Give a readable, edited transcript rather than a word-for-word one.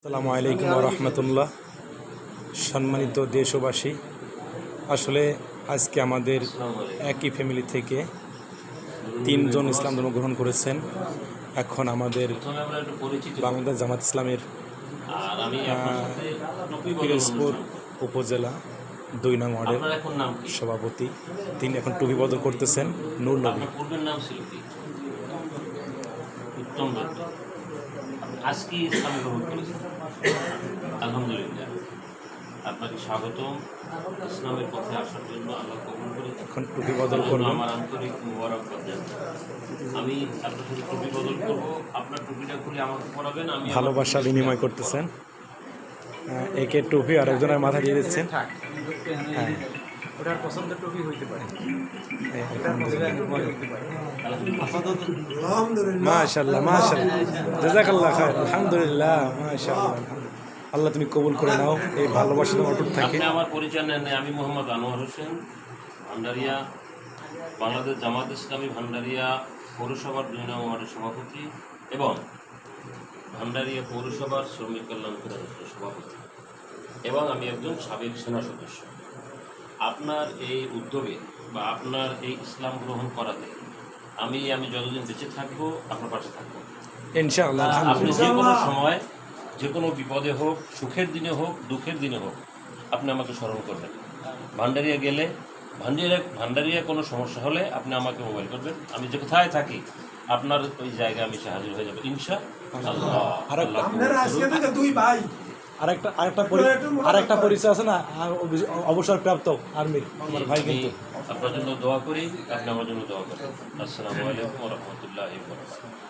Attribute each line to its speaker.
Speaker 1: আসসালামু আলাইকুম ওয়া রাহমাতুল্লাহ। সম্মানিত দেশবাসী, আসলে আজকে আমাদের একই ফ্যামিলি থেকে তিনজন ইসলাম ধর্ম গ্রহণ করেছেন। এখন আমাদের বাংলাদেশ জামাত ইসলামের পিরোজপুর উপজেলা ২ নং ওয়ার্ডের সভাপতি, তিনি এখন টুপি বদল করতেছেন। নূর নবী।
Speaker 2: পূর্বের নাম ছিল কি? উত্তম দত্ত। আজকে ইসলামে গ্রহণ করেছেন, আলহামদুলিল্লাহ। আপনাকে স্বাগতম ইসলামের পথে আসার জন্য। আল্লাহ কবুল করে।
Speaker 1: এখন টুপি বদল করবেন।
Speaker 2: আমার আন্তরিক মুবারকবাদ জানাই। আমি আপনার সাথে টুপি বদল করব। আপনার টুপিটা খুলে আমাকে পরাবেন। আমি
Speaker 1: ভালোবাসা বিনিময় করতেছেন। একে টুপি আর একজনের মাথা দিয়ে দিচ্ছেন। হ্যাঁ,
Speaker 3: ওটার পছন্দের টুপি হইতে পারে।
Speaker 1: মাশাআল্লাহ মাশাআল্লাহ, জাযাকাল্লাহ খায়র, আলহামদুলিল্লাহ, মাশাআল্লাহ। আল্লাহ তুমি কবুল করে নাও, এই ভালোবাসা তোমার অটুট থাকে।
Speaker 2: আপনি আমার পরিচয় নেন। আমি মোহাম্মদ আনোয়ার হোসেন, ভান্ডারিয়া, বাংলাদেশ জামাত ইসলামী ভান্ডারিয়া পৌরসভার ২ নং ওয়ার্ডের সভাপতি এবং ভান্ডারিয়া পৌরসভার শ্রমিক কল্যাণ পরিষদের সভাপতি, এবং আমি একজন সাবেক সেনা সদস্য। আপনার এই উদ্যোগে বা আপনার এই ইসলাম গ্রহণ করাতে আমি যতদিন বেঁচে থাকবো আপনার পাশে থাকবো
Speaker 1: ইনশাআল্লাহ।
Speaker 2: আপনি যে কোনো সময়, যে কোনো বিপদে হোক, সুখের দিনে হোক, দুঃখের দিনে হোক, আপনি আমাকে স্মরণ করবেন। ভান্ডারিয়া গেলে, ভান্ডারিয়া কোনো সমস্যা হলে আপনি আমাকে মোবাইল করবেন। আমি যে কোথায় থাকি আপনার ওই জায়গায় আমি সে হাজির হয়ে যাবো ইনশাআল্লাহ।
Speaker 1: আরেকটা পরিচয় আছে না, অবসরপ্রাপ্ত আর্মির আমার ভাই, কিন্তু
Speaker 2: আপনার জন্য দোয়া করি, আপনি আমার জন্য দোয়া করেন। আসসালামু আলাইকুম ওয়া রাহমাতুল্লাহি ওয়া বারাকাতুহু।